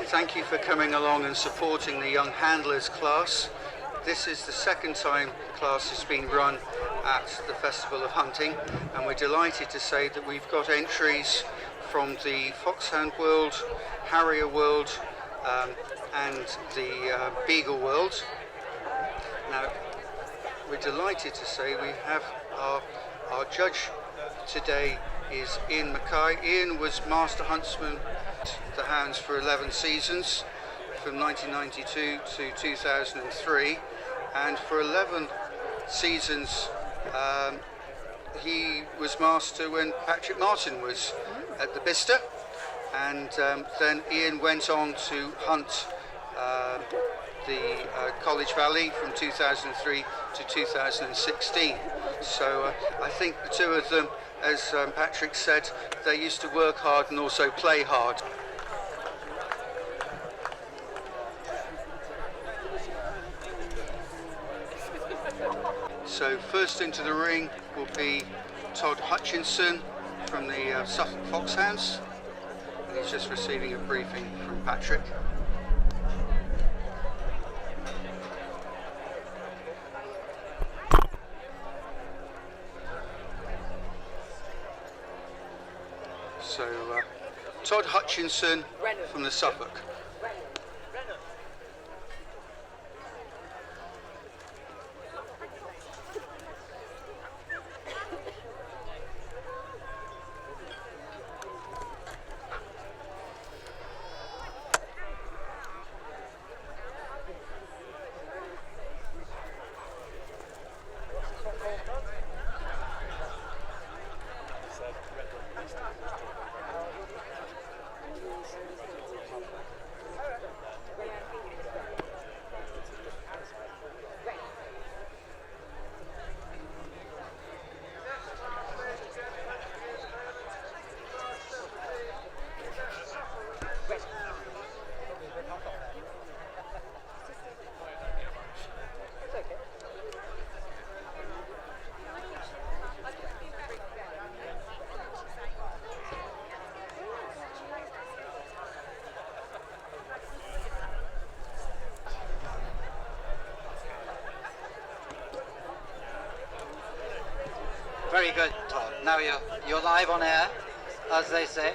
Thank you for coming along and supporting the Young Handlers class. This is the second time the class has been run at the Festival of Hunting, and we're delighted to say that we've got entries from the Foxhound world, Harrier world, and the Beagle world. Now, we're delighted to say we have our judge today is Ian Mackay. Ian was Master Huntsman the hounds for 11 seasons from 1992 to 2003, and for 11 seasons he was master when Patrick Martin was at the Bicester, and then Ian went on to hunt the College Valley from 2003 to 2016. So I think the two of them, as Patrick said, they used to work hard and also play hard. So first into the ring will be Todd Hutchinson from the Sutton Foxhounds. And he's just receiving a briefing from Patrick. So Todd Hutchinson from the Suffolk. Very good, Todd. Now you're live on air, as they say.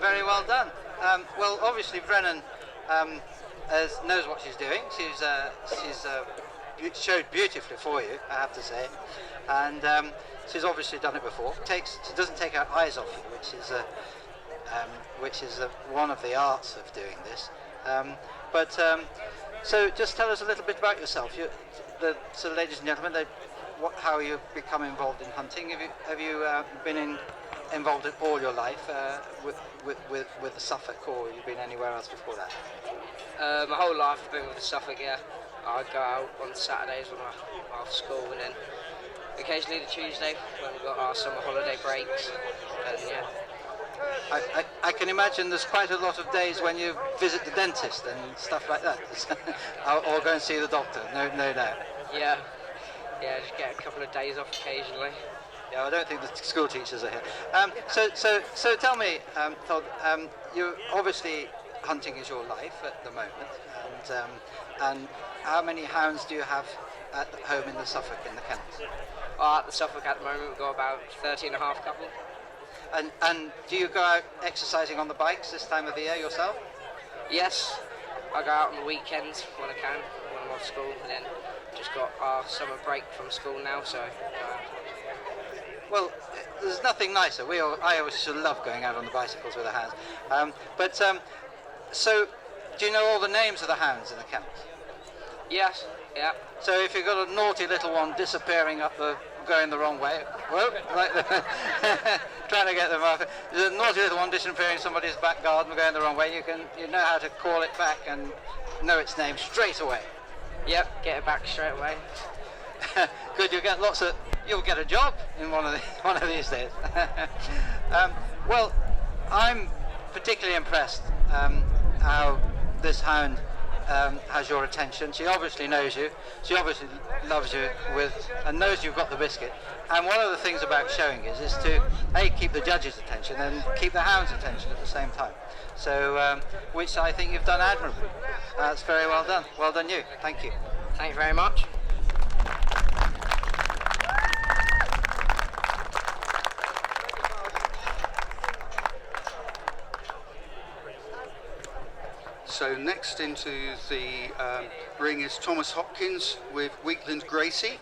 Very well done. Well, obviously Brennan knows what she's doing. She's showed beautifully for you, I have to say, and she's obviously done it before. She doesn't take her eyes off you, which is one of the arts of doing this. So just tell us a little bit about yourself. So, ladies and gentlemen, how you become involved in hunting? Have you been involved in all your life with the Suffolk, or you've been anywhere else before that? My whole life I've been with the Suffolk, yeah. I go out on Saturdays when I'm off school, and then occasionally the Tuesday when we've got our summer holiday breaks, and yeah. I can imagine there's quite a lot of days when you visit the dentist and stuff like that, or go and see the doctor. No doubt. Yeah, just get a couple of days off occasionally. Yeah, I don't think the school teachers are here. So tell me, Todd, you obviously hunting is your life at the moment, and how many hounds do you have at home in the Suffolk, in the kennels? At the Suffolk at the moment we've got about 30 and a half couple. And do you go out exercising on the bikes this time of the year yourself? Yes, I go out on the weekends when I can, when I'm off school, and then just got our summer break from school now, so Well, there's nothing nicer. I always sort of love going out on the bicycles with the hounds. So do you know all the names of the hounds in the kennels? Yes, yeah. So if you've got a naughty little one disappearing going the wrong way, trying to get them off. There's a naughty little one disappearing somebody's back garden going the wrong way. You know how to call it back and know its name straight away. Yep, get it back straight away. Good, you'll get a job in one of these days. Well, I'm particularly impressed how this hound has your attention. She obviously knows you. She obviously loves you and knows you've got the biscuit. And one of the things about showing is to keep the judges' attention and keep the hounds' attention at the same time. So, which I think you've done admirably. That's very well done. Well done, you. Thank you. Thank you very much. So next into the ring is Thomas Hopkins with Weekland Gracie.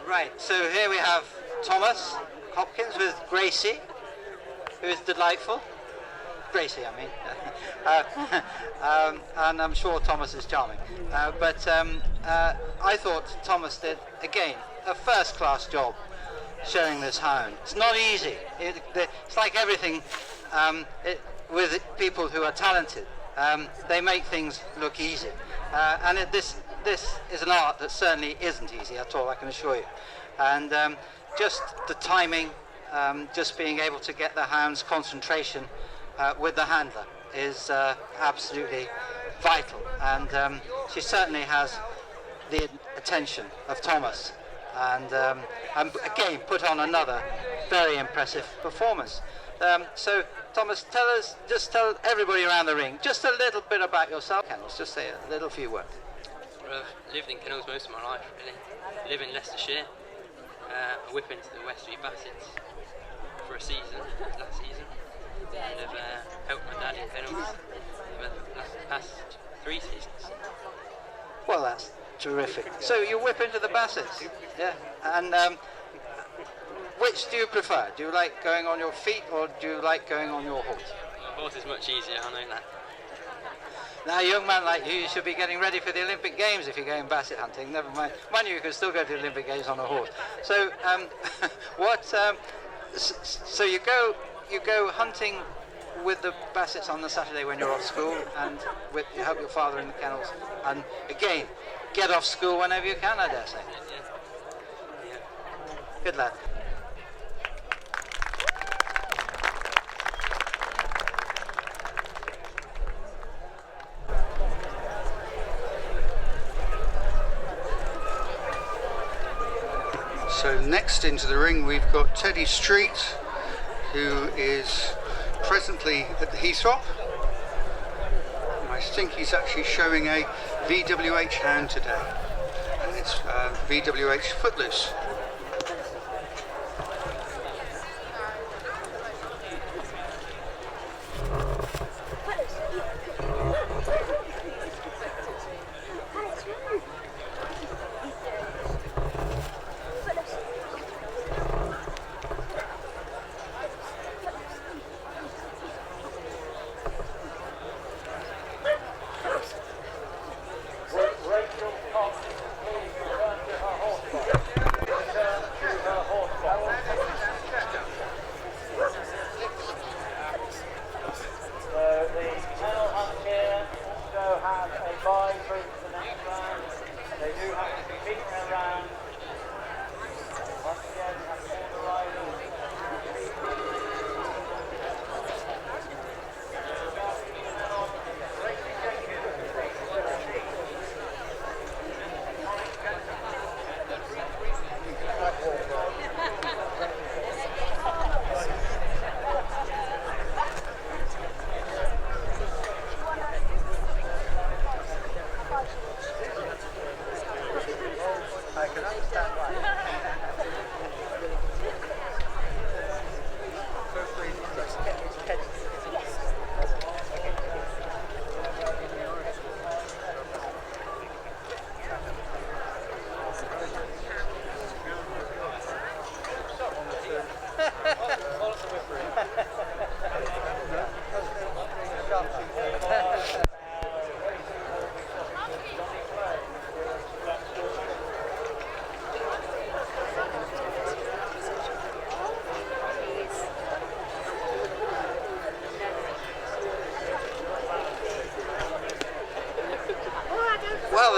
Right, so here we have Thomas Hopkins with Gracie, who is delightful. Gracie, I mean. And I'm sure Thomas is charming. But I thought Thomas did, again, a first-class job showing this hound. It's not easy. It's like everything with people who are talented. They make things look easy. And this is an art that certainly isn't easy at all, I can assure you. And just the timing, just being able to get the hound's concentration with the handler is absolutely vital. And she certainly has the attention of Thomas. And again, put on another very impressive performance. So, Thomas, tell everybody around the ring just a little bit about yourself. Kennels, just say a little few words. Well, I've lived in kennels most of my life, really. I live in Leicestershire. I whip into the West Street Bassets for a season, last season. And I've helped my dad in kennels for the past 3 seasons. Well, that's terrific. So you whip into the Bassets, yeah? And which do you prefer? Do you like going on your feet or do you like going on your horse? My horse is much easier, I know that. Now, a young man like you should be getting ready for the Olympic Games if you're going basset hunting. Never mind. Mind you can still go to the Olympic Games on a horse. So, so you go hunting with the Bassets on the Saturday when you're off school, and you help your father in the kennels. And again, get off school whenever you can, I dare say. Yeah. Good lad. So next into the ring we've got Teddy Street, who is presently at the Heathrow. I think he's actually showing a VWH hound today, and it's VWH Footloose.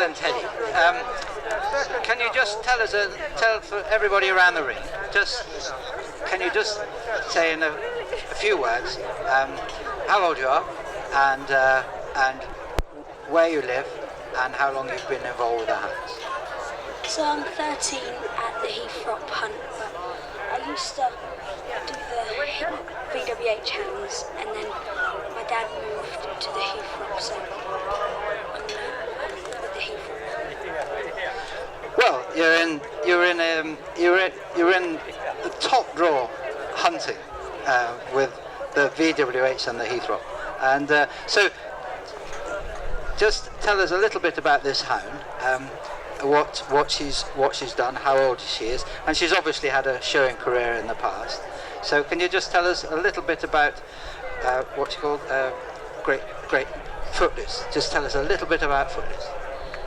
done, Teddy. Can you just tell for everybody around the ring, can you just say in a few words how old you are and where you live and how long you've been involved with the hounds? So I'm 13 at the Heathrop hunt, but I used to do the VWH hounds, and then my dad moved to the Heathrop, so I'm with the Heathrop. Well, you're in the top draw hunting with the VWH and the Heathrop, and so just tell us a little bit about this hound. What she's done, how old she is, and she's obviously had a showing career in the past. So can you just tell us a little bit about what's called Great Footloose? Just tell us a little bit about Footloose.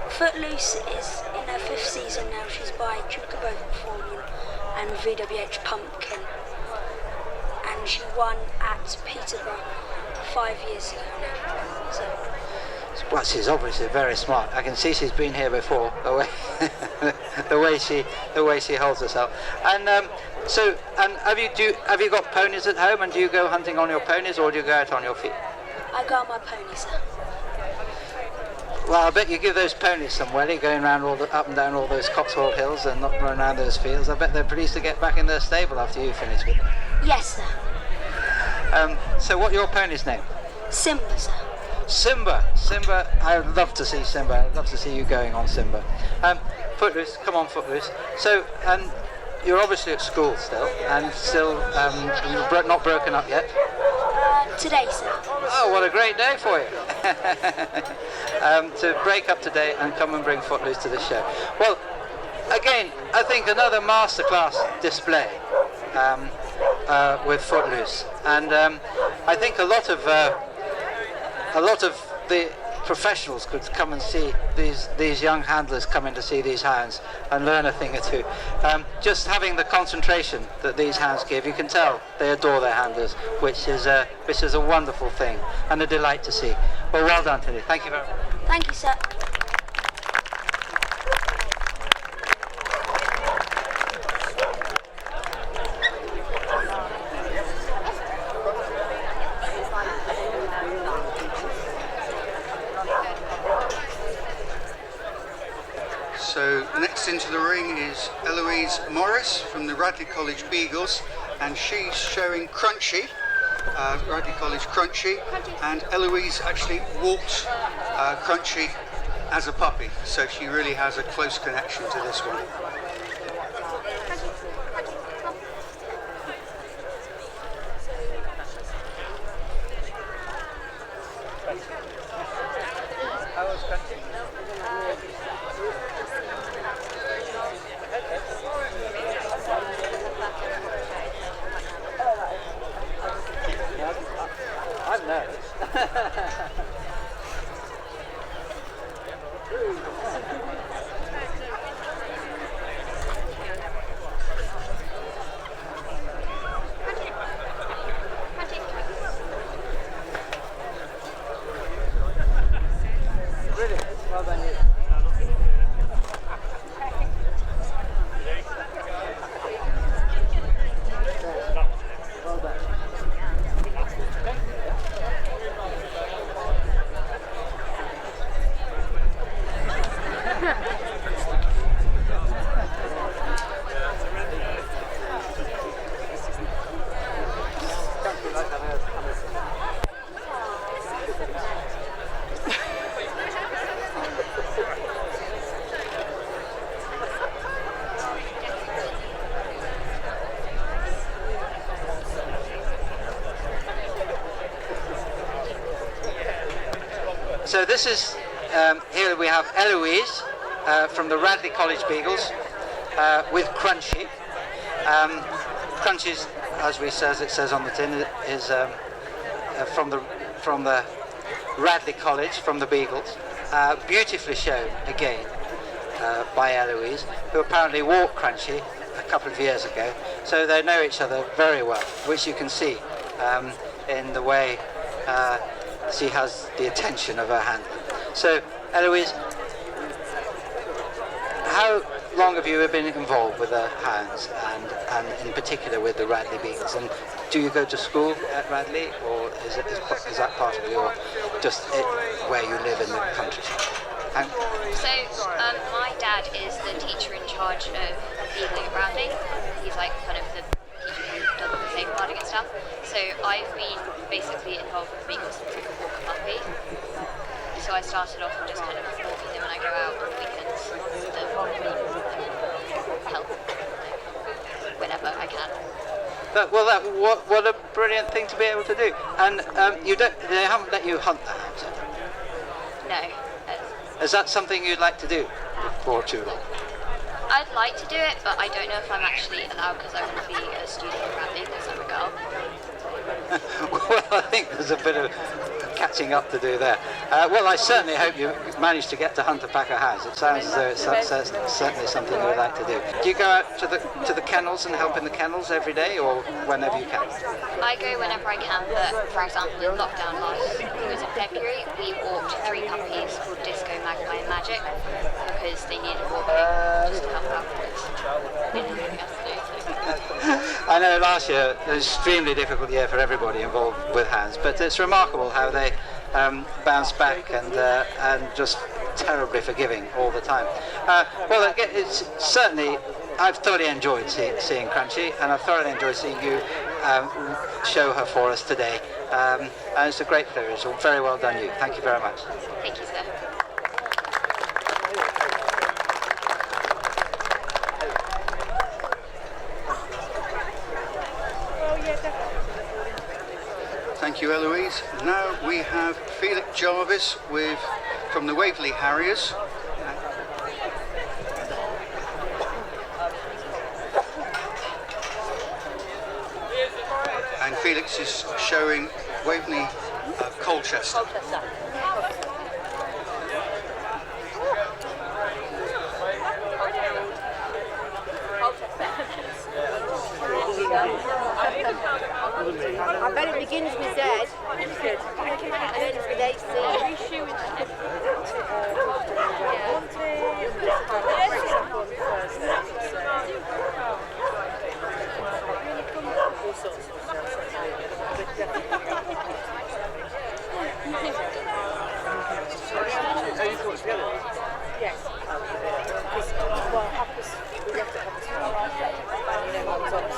Footloose is in her 5th season now. She's by Duke of Performance and VWH Pumpkin, and she won at Peterborough 5 years ago now. So. Well, she's obviously very smart. I can see she's been here before. The way she holds herself. And so, and have you got ponies at home? And do you go hunting on your ponies, or do you go out on your feet? I go on my ponies, sir. Well, I bet you give those ponies some welly, going around up and down all those Cotswold hills and not running around those fields. I bet they're pleased to get back in their stable after you finish with them. Yes, sir. So, what your pony's name? Simba, sir. Simba, I'd love to see Simba. I'd love to see you going on Simba. Footloose, come on, Footloose. So, you're obviously at school still, and still not broken up yet. Today, sir. Oh, what a great day for you! To break up today and come and bring Footloose to the show. Well, again, I think another masterclass display with Footloose, and I think a lot of the professionals could come and see these young handlers come in to see these hounds and learn a thing or two. Just having the concentration that these hounds give, you can tell they adore their handlers, which is a wonderful thing and a delight to see. Well done, Tilly. Thank you very much. Thank you, sir. So next into the ring is Eloise Morris from the Radley College Beagles, and she's showing Crunchy, Radley College Crunchy, and Eloise actually walked Crunchy as a puppy, so she really has a close connection to this one. So this is, here we have Eloise from the Radley College Beagles with Crunchy. Crunchy's, as it says on the tin, is from the Radley College, from the Beagles. Beautifully shown again by Eloise, who apparently walked Crunchy a couple of years ago. So they know each other very well, which you can see in the way she has the attention of her handler. So, Eloise, how long have you been involved with the hounds, and in particular with the Radley Beagles? And do you go to school at Radley, or is that part of your where you live in the countryside? So my dad is the teacher in charge of beagling at Radley. He's like kind of the teacher who does all the safeguarding and stuff. So I've been basically involved with beagles since I could walk a puppy. So I started off just kind of walking them when I go out on the weekends to help whenever I can. What a brilliant thing to be able to do. And they haven't let you hunt the hounds? No. Is that something you'd like to do for too long? I'd like to do it, but I don't know if I'm actually allowed because I want to be a student at Radley because I'm a girl. Well, I think there's a bit of catching up to do there. Well, I certainly hope you managed to get to hunt a pack of hounds. It sounds as though it's certainly something you'd like to do. Do you go out to the kennels and help in the kennels every day, or whenever you can? I go whenever I can, but for example, in lockdown last, I think it was in February, we walked 3 puppies called Disco, Magpie and Magic because they needed walking just to help out because they didn't have anything else to do. I know last year it was an extremely difficult year for everybody involved with hounds, but it's remarkable how they bounce back and just terribly forgiving all the time. Well, it's certainly, I've thoroughly enjoyed seeing Crunchy, and I've thoroughly enjoyed seeing you show her for us today. And it's a great privilege. So very well done, you. Thank you very much. Thank you, sir. Thank you, Eloise. Now we have Felix Jarvis from the Waverley Harriers. And Felix is showing Waverley Colchester. I bet it begins with Z and ends with AC. Yes. Well, Hopkins, we left at Hopkins, and you know what was on us.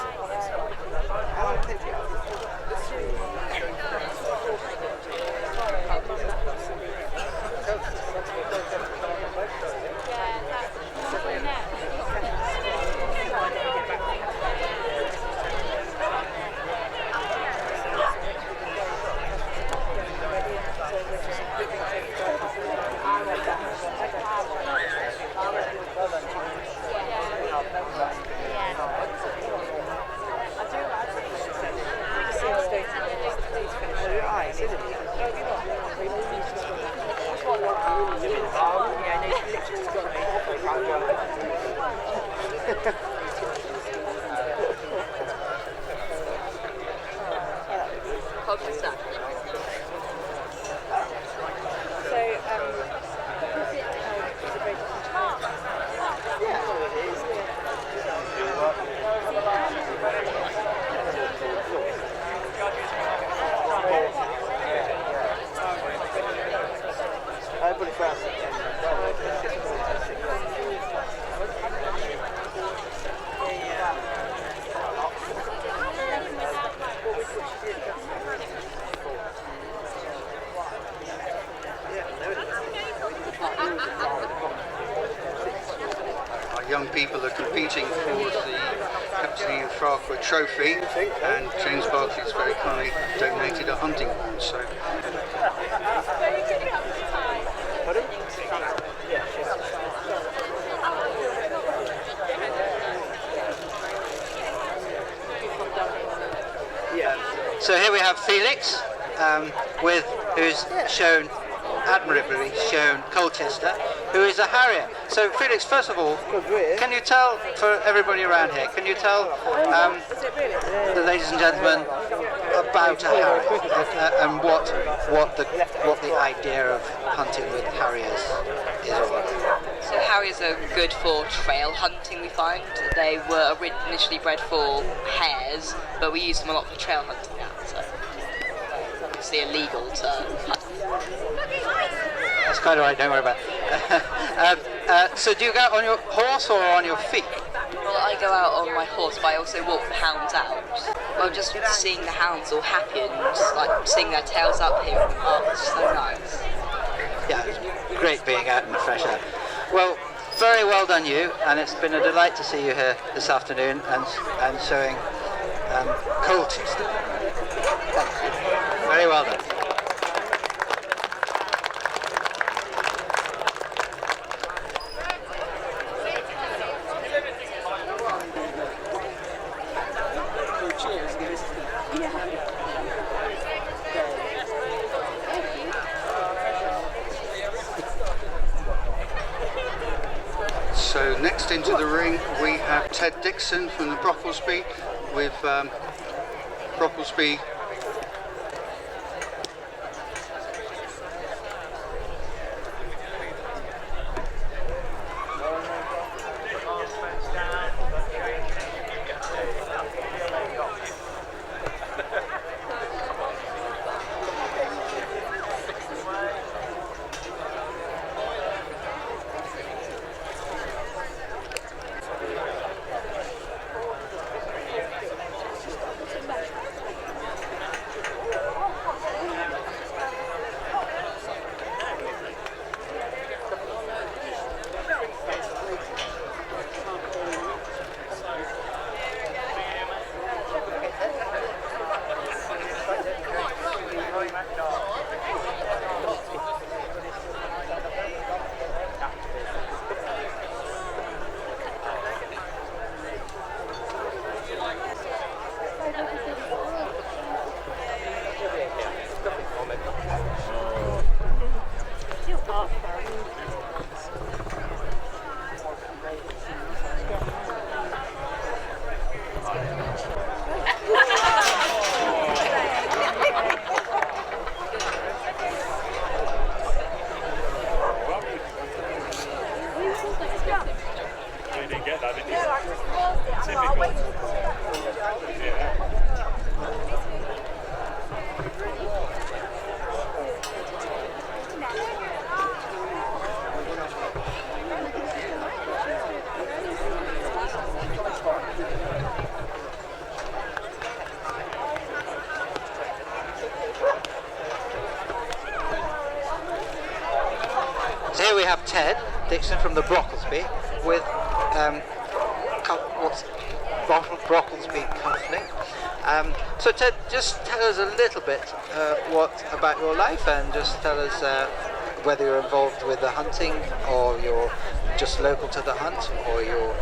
Young people are competing for the Captain Ian Farquhar Trophy, and James Barclay's very kindly donated a hunting horn. So. So here we have Felix, who's shown admirably shown Colchester, who is a harrier. So Felix, first of all, can you tell for everybody around here, can you tell the ladies and gentlemen about a harrier and what the idea of hunting with harriers is all about? So Harriers are good for trail hunting, we find. They were initially bred for hares, but we use them a lot for trail hunting now, so it's obviously illegal to hunt. That's quite all right, don't worry about it. So do you go out on your horse or on your feet? Well, I go out on my horse, but I also walk the hounds out. Well, just seeing the hounds all happy and just like seeing their tails up here, it's so nice. Yeah, it's great being out in the fresh air. Well, very well done you, and it's been a delight to see you here this afternoon and showing cruelty stuff. Very well done. So next into the ring we have Ted Dixon from the Brocklesby with Brocklesby. So here we have Ted Dixon from the Brocklesby with Brocklesby Conflict. So Ted, just tell us a little bit what about your life, and just tell us whether you're involved with the hunting or you're just local to the hunt, or you're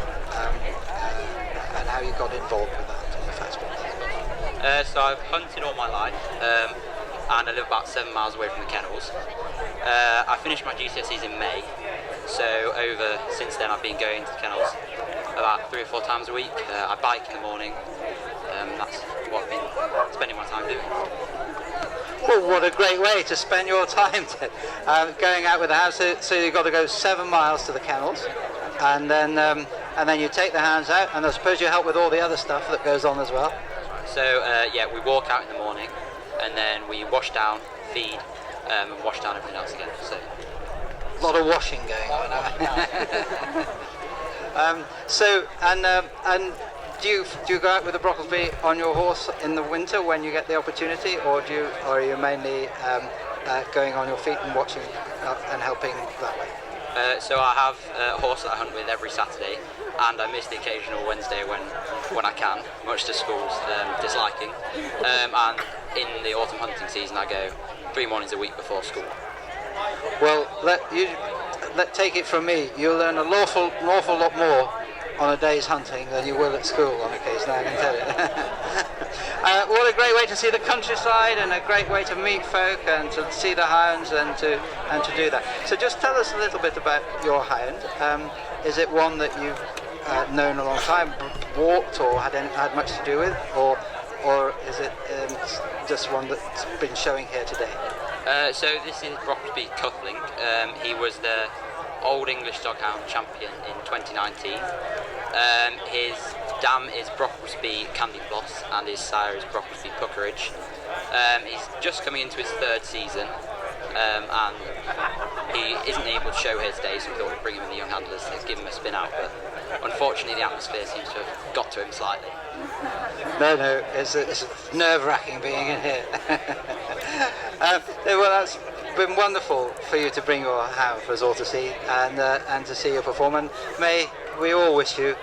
and how you got involved with the hunt in the first place. So I've hunted all my life, and I live about 7 miles away from the kennels. I finished my GCSEs in May, so since then I've been going to the kennels about 3 or 4 times a week. I bike in the morning, that's what I've been spending my time doing. Well, what a great way to spend your time, Ted. Going out with the hounds, so you've got to go 7 miles to the kennels, and then you take the hounds out, and I suppose you help with all the other stuff that goes on as well. So yeah, we walk out in the morning, and then we wash down, feed, and wash down everything else again. So a lot of washing going on. And do you go out with the Brocklesby on your horse in the winter when you get the opportunity, or are you mainly going on your feet and watching and helping that way? So I have a horse that I hunt with every Saturday, and I miss the occasional Wednesday when I can, much to school's disliking. And in the autumn hunting season, I go 3 mornings a week before school. Well, take it from me, you'll learn an awful lot more on a day's hunting than you will at school on occasion, I can tell you. What a great way to see the countryside, and a great way to meet folk and to see the hounds and to do that. So just tell us a little bit about your hound. Is it one that you've known a long time, walked, or had much to do with, or is it just one that's been showing here today? So this is Brocklesby Cufflink. He was the Old English Doghound champion in 2019. His dam is Brocklesby Candy Floss and his sire is Brocklesby Puckeridge. He's just coming into his third season and he isn't able to show here today, so we thought we'd bring him in the Young Handlers to give him a spin out, but unfortunately the atmosphere seems to have got to him slightly. No, it's nerve-wracking being in here. Well, that's been wonderful for you to bring your hound for us all to see and to see you perform. And may we all wish you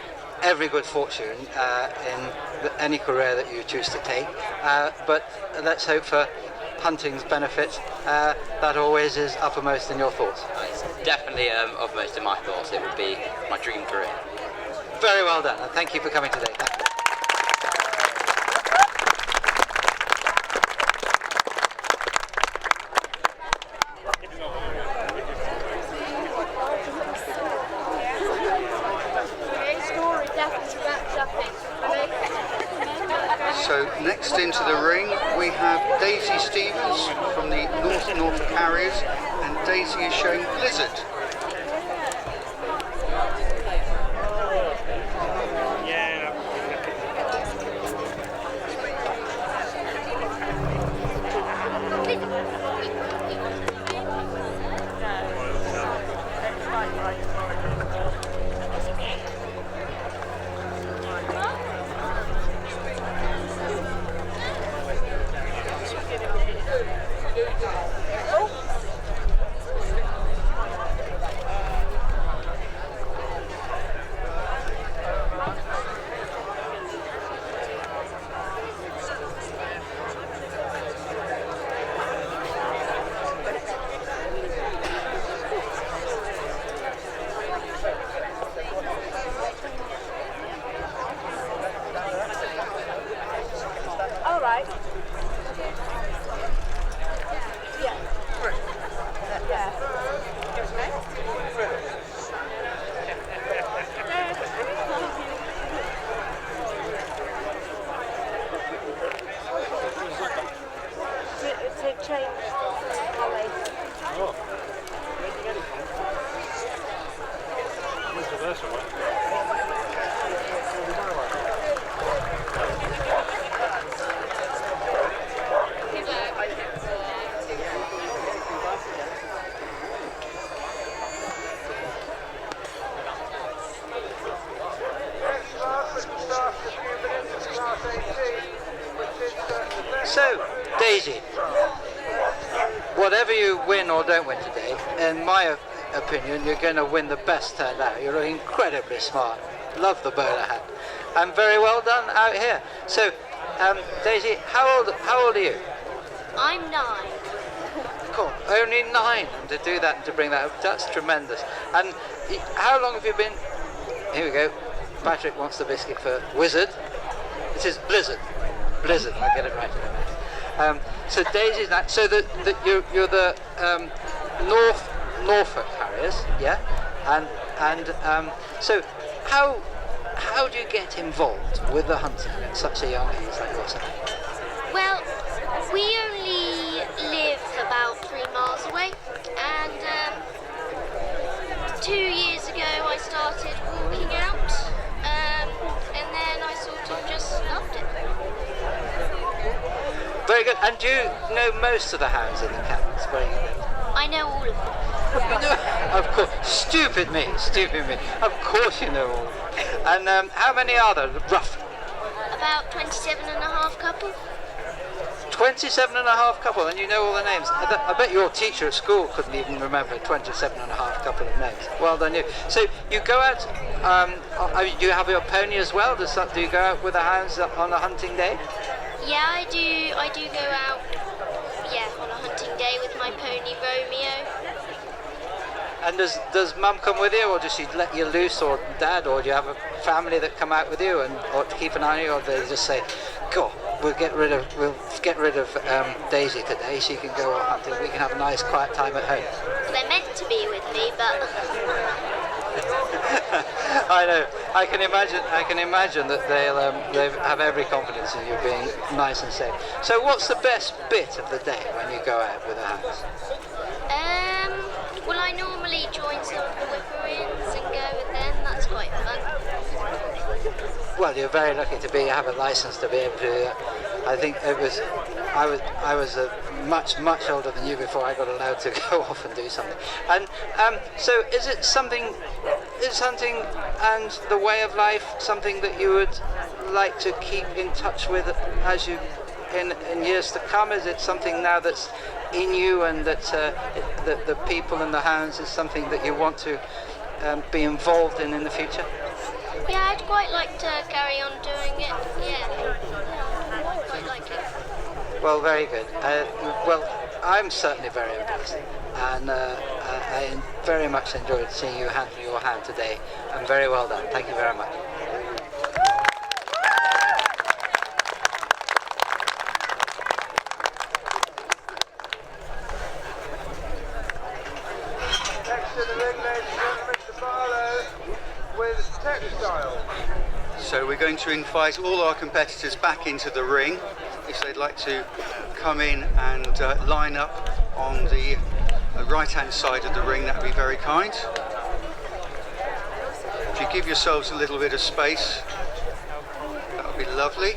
every good fortune in any career that you choose to take. But let's hope for hunting's benefit. That always is uppermost in your thoughts. It's definitely uppermost in my thoughts. It would be my dream career. Very well done, and thank you for coming today. Thank you. So next into the ring we have Daisy Stevens from the Norfolk Harriers, and Daisy is showing Blizzard. So, Daisy, whatever you win or don't win today, in my opinion, you're going to win the best turned out. You're incredibly smart. Love the bowler hat. And very well done out here. So, Daisy, how old are you? I'm 9. Cool. Only 9 to do that and to bring that up. That's tremendous. And how long have you been? Here we go. Patrick wants the biscuit for Wizard. It is Blizzard. Blizzard. I get it right. So Daisy's that. So that you're the Norfolk Harriers, yeah. And so how do you get involved with the hunting at such a young age like yourself? Well, we only live about 3 miles away, and 2 years ago I started walking out, and then I sort of just loved it. Very good. And do you know most of the hounds in the camp? It's very good. I know all of them. Of course. Stupid me. Of course you know all. And how many are there, roughly? About 27 and a half couple. 27 and a half couple, and you know all the names. I bet your teacher at school couldn't even remember 27 and a half couple of names. Well done you. So you go out, do you have your pony as well? Do you go out with the hounds on a hunting day? Yeah, I do go out, on a hunting day with my pony Romeo. And does Mum come with you, or does she let you loose, or Dad, or do you have a family that come out with you or to keep an eye on you, or do they just say, "God, we'll get rid of Daisy today. She can go hunting. We can have a nice quiet time at home." Well, they're meant to be with me, but I know. I can imagine that they have every confidence in you being nice and safe. So, what's the best bit of the day when you go out with the hounds? well, I normally probably join some of the whipper-ins and go with them. That's quite fun. Well, you're very lucky to have a license to be able to. I think I was much older than you before I got allowed to go off and do something. And so, is hunting and the way of life something that you would like to keep in touch with as you in years to come? Is it something now that's in you, and that the people and the hounds is something that you want to be involved in the future? Yeah, I'd quite like to carry on doing it. Yeah, I quite like it. Well, very good. Well, I'm certainly very impressed, and I very much enjoyed seeing you handle your hand today, and very well done. Thank you very much. So we're going to invite all our competitors back into the ring. If they'd like to come in and line up on the right-hand side of the ring, that would be very kind. If you give yourselves a little bit of space, that would be lovely.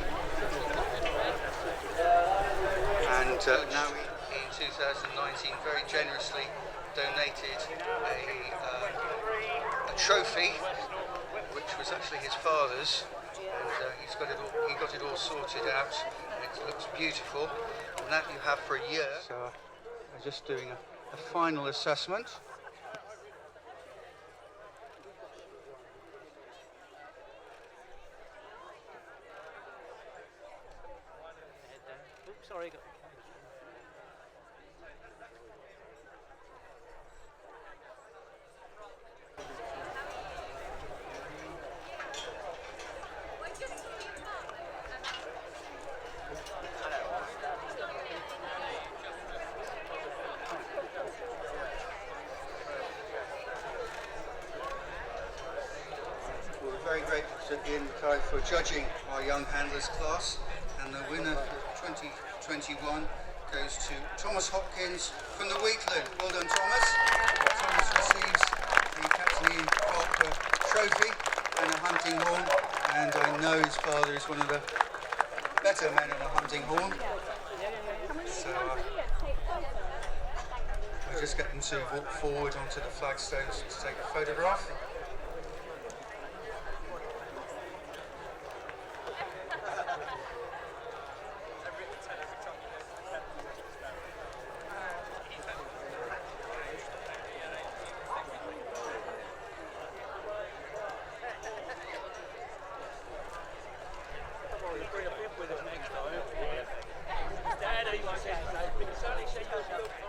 And now in 2019 very generously donated a trophy, which was actually his father's, and he got it all sorted out, and it looks beautiful, and that you have for a year. So I'm just doing a final assessment. Sorry. We're very grateful to Ian Mackay for judging our young handlers class, and the winner for 2021 goes to Thomas Hopkins from the Weekland. Well done, Thomas. Thomas receives the Captain Ian Parker trophy and a hunting horn, and I know his father is one of the better men on a hunting horn. So we'll just get them to walk forward onto the flagstones to take a photograph. Dad, he certainly see you